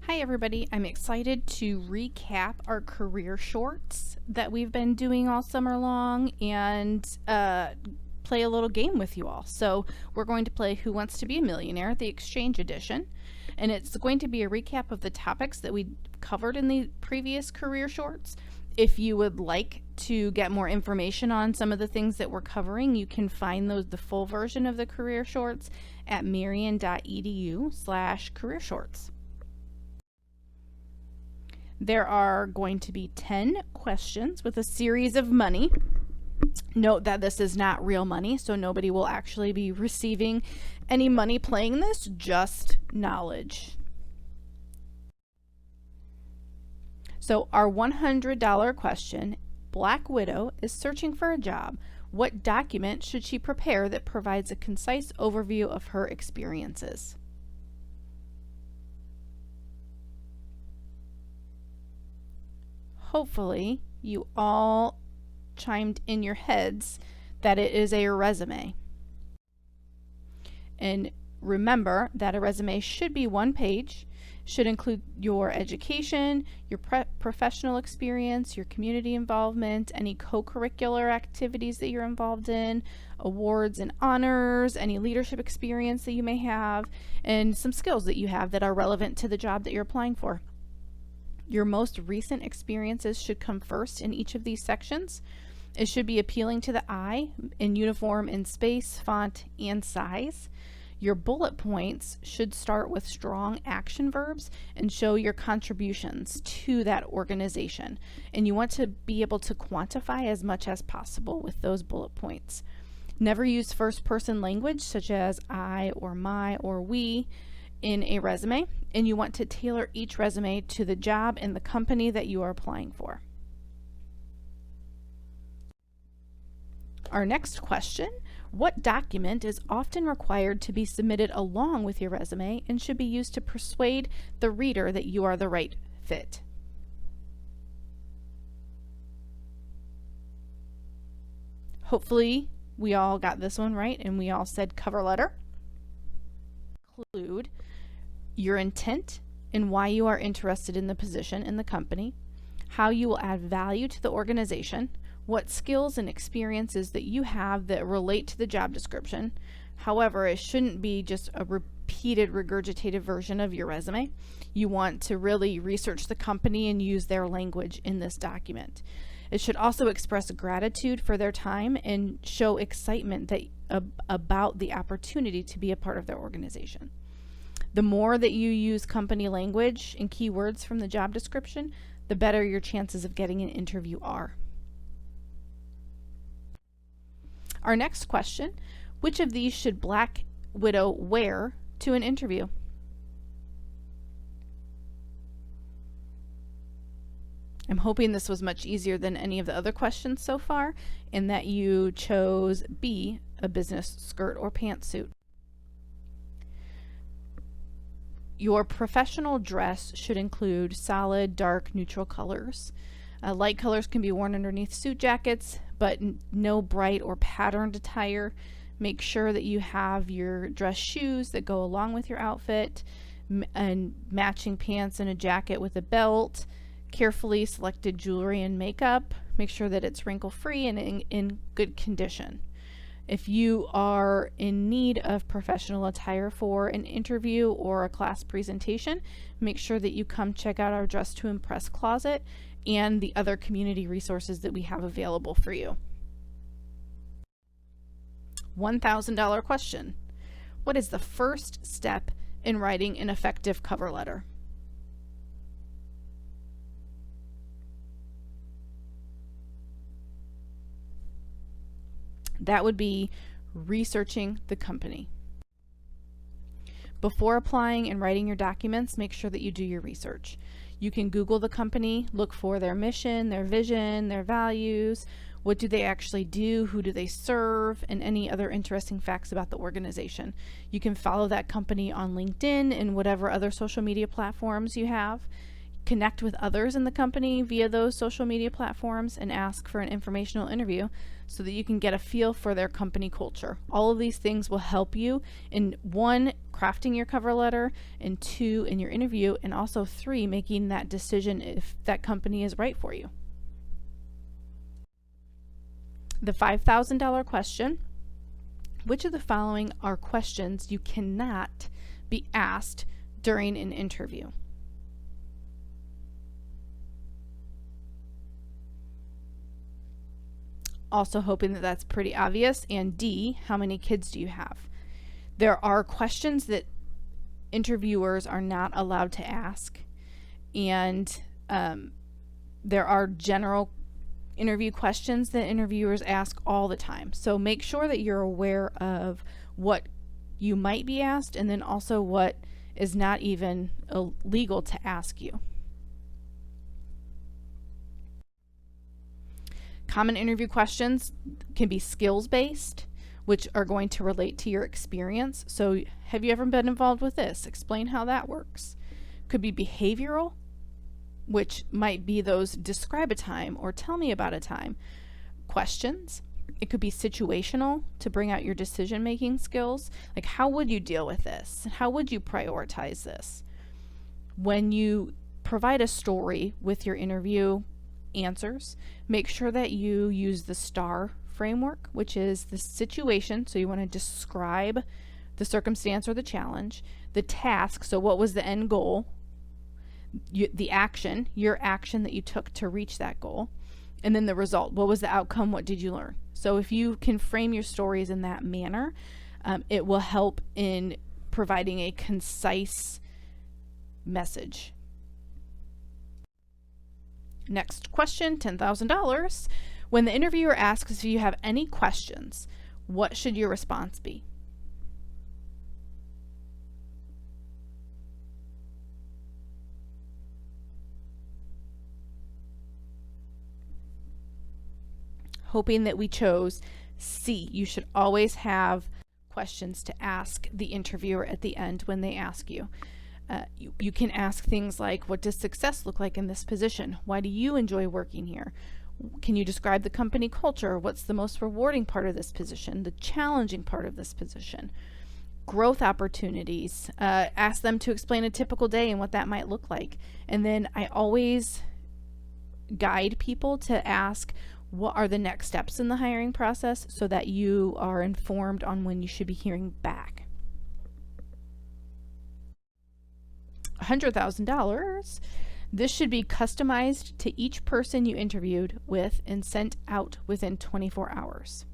Hi everybody, I'm excited to recap our career shorts that we've been doing all summer long and play a little game with you all. So we're going to play Who Wants to Be a Millionaire, the Exchange Edition, and it's going to be a recap of the topics that we covered in the previous career shorts. If you would like to get more information on some of the things that we're covering, you can find the full version of the career shorts at marian.edu/career shorts. There are going to be 10 questions with a series of money. Note that this is not real money, so nobody will actually be receiving any money playing this, just knowledge. So our $100 question, Black Widow is searching for a job. What document should she prepare that provides a concise overview of her experiences? Hopefully, you all chimed in your heads that it is a resume. And remember that a resume should be one page, should include your education, your professional experience, your community involvement, any co-curricular activities that you're involved in, awards and honors, any leadership experience that you may have, and some skills that you have that are relevant to the job that you're applying for. Your most recent experiences should come first in each of these sections. It should be appealing to the eye, in uniform in space, font, and size. Your bullet points should start with strong action verbs and show your contributions to that organization. And you want to be able to quantify as much as possible with those bullet points. Never use first-person language such as I or my or we in a resume, and you want to tailor each resume to the job and the company that you are applying for. Our next question, what document is often required to be submitted along with your resume and should be used to persuade the reader that you are the right fit? Hopefully we all got this one right and we all said cover letter. Include your intent and why you are interested in the position in the company, how you will add value to the organization, what skills and experiences that you have that relate to the job description. However, it shouldn't be just a repeated, regurgitated version of your resume. You want to really research the company and use their language in this document. It should also express gratitude for their time and show excitement about the opportunity to be a part of their organization. The more that you use company language and keywords from the job description, the better your chances of getting an interview are. Our next question, which of these should Black Widow wear to an interview? I'm hoping this was much easier than any of the other questions so far, and that you chose B, a business skirt or pantsuit. Your professional dress should include solid, dark, neutral colors. Light colors can be worn underneath suit jackets, but no bright or patterned attire. Make sure that you have your dress shoes that go along with your outfit, and matching pants and a jacket with a belt. Carefully selected jewelry and makeup. Make sure that it's wrinkle-free and in good condition. If you are in need of professional attire for an interview or a class presentation, make sure that you come check out our Dress to Impress closet and the other community resources that we have available for you. $1,000 question. What is the first step in writing an effective cover letter? That would be researching the company. Before applying and writing your documents, make sure that you do your research. You can Google the company, look for their mission, their vision, their values, what do they actually do, who do they serve, and any other interesting facts about the organization. You can follow that company on LinkedIn and whatever other social media platforms you have. connect with others in the company via those social media platforms and ask for an informational interview so that you can get a feel for their company culture. All of these things will help you in 1, crafting your cover letter, and 2, in your interview, and also 3, making that decision if that company is right for you. The $5,000 question: which of the following are questions you cannot be asked during an interview? Also hoping that that's pretty obvious. And D, how many kids do you have? There are questions that interviewers are not allowed to ask, and there are general interview questions that interviewers ask all the time. So make sure that you're aware of what you might be asked, and then also what is not even illegal to ask you. Common interview questions can be skills-based, which are going to relate to your experience. So have you ever been involved with this? Explain how that works. Could be behavioral, which might be those describe a time or tell me about a time questions. It could be situational, to bring out your decision-making skills. Like, how would you deal with this? How would you prioritize this? When you provide a story with your interview answers, make sure that you use the STAR framework, which is the situation. So you want to describe the circumstance or the challenge, the task. So what was the end goal? The action, your action that you took to reach that goal, and then the result. What was the outcome? What did you learn? So if you can frame your stories in that manner, it will help in providing a concise message. Next question, $10,000. When the interviewer asks if you have any questions, what should your response be? Hoping that we chose C. You should always have questions to ask the interviewer at the end when they ask you. You can ask things like, what does success look like in this position? Why do you enjoy working here? Can you describe the company culture? What's the most rewarding part of this position? The challenging part of this position? Growth opportunities. Ask them to explain a typical day and what that might look like. And then I always guide people to ask, what are the next steps in the hiring process, so that you are informed on when you should be hearing back. $100,000. This should be customized to each person you interviewed with and sent out within 24 hours.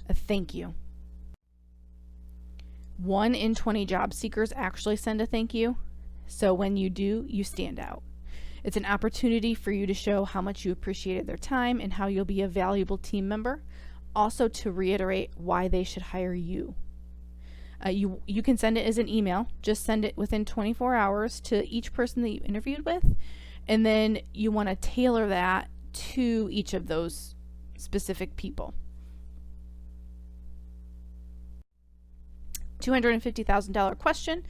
A thank you. 1 in 20 job seekers actually send a thank you. So when you do, you stand out. It's an opportunity for you to show how much you appreciated their time and how you'll be a valuable team member. Also to reiterate why they should hire you. You can send it as an email. Just send it within 24 hours to each person that you interviewed with. And then you want to tailor that to each of those specific people. $250,000 question.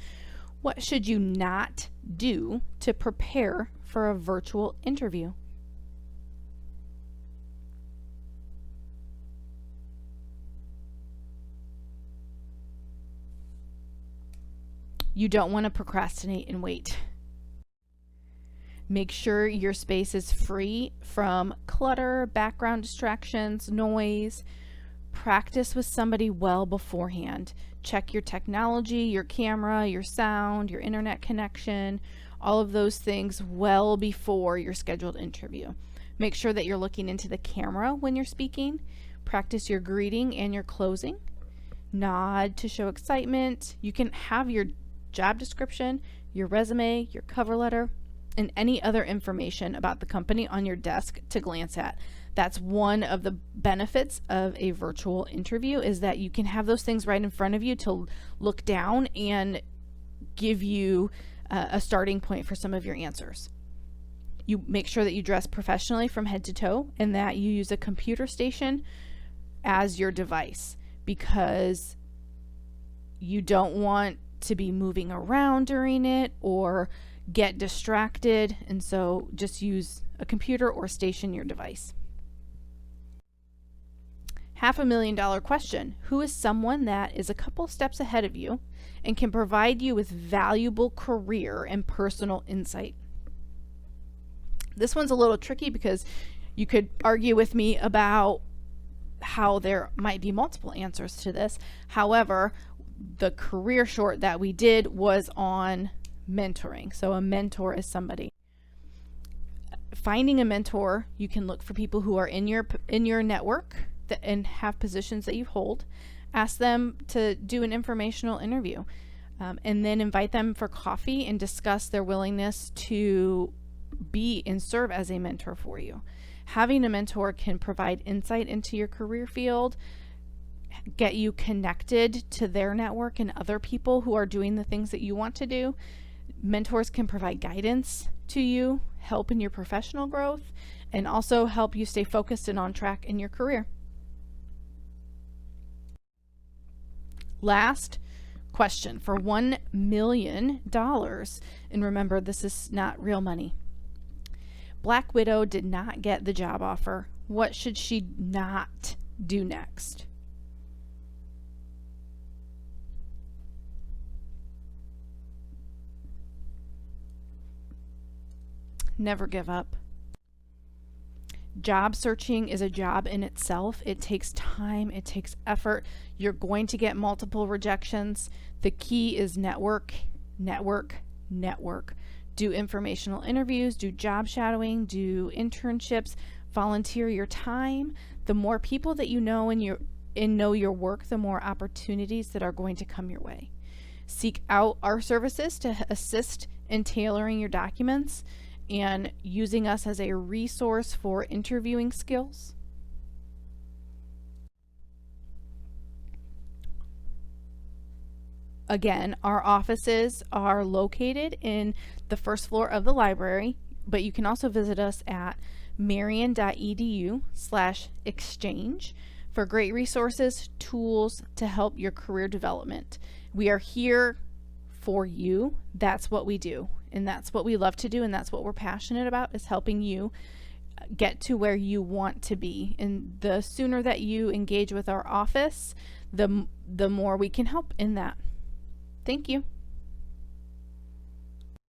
What should you not do to prepare for a virtual interview? You don't want to procrastinate and wait. Make sure your space is free from clutter, background distractions, noise. Practice with somebody well beforehand. Check your technology, your camera, your sound, your internet connection, all of those things well before your scheduled interview. Make sure that you're looking into the camera when you're speaking. Practice your greeting and your closing. Nod to show excitement. You can have your job description, your resume, your cover letter, and any other information about the company on your desk to glance at. That's one of the benefits of a virtual interview, is that you can have those things right in front of you to look down and give you a starting point for some of your answers. You make sure that you dress professionally from head to toe and that you use a computer station as your device, because You don't want to be moving around during it or get distracted, and so just use a computer or station your device. $500,000 question. Who is someone that is a couple steps ahead of you and can provide you with valuable career and personal insight? This one's a little tricky because you could argue with me about how there might be multiple answers to this. However, the career short that we did was on mentoring. So a mentor is somebody. Finding a mentor, you can look for people who are in your network and have positions that you hold. Ask them to do an informational interview, and then invite them for coffee and discuss their willingness to be and serve as a mentor for you. Having a mentor can provide insight into your career field, get you connected to their network and other people who are doing the things that you want to do. Mentors can provide guidance to you, help in your professional growth, and also help you stay focused and on track in your career. Last question for $1 million. And remember, this is not real money. Black Widow did not get the job offer. What should she not do next? Never give up. Job searching is a job in itself. It takes time, it takes effort. You're going to get multiple rejections. The key is network, network, network. Do informational interviews, do job shadowing, do internships, volunteer your time. The more people that you know and know your work, the more opportunities that are going to come your way. Seek out our services to assist in tailoring your documents and using us as a resource for interviewing skills. Again, our offices are located in the first floor of the library, but you can also visit us at marian.edu/exchange for great resources, tools to help your career development. We are here for you. That's what we do. And that's what we love to do, and that's what we're passionate about, is helping you get to where you want to be. And the sooner that you engage with our office, the more we can help in that. Thank you.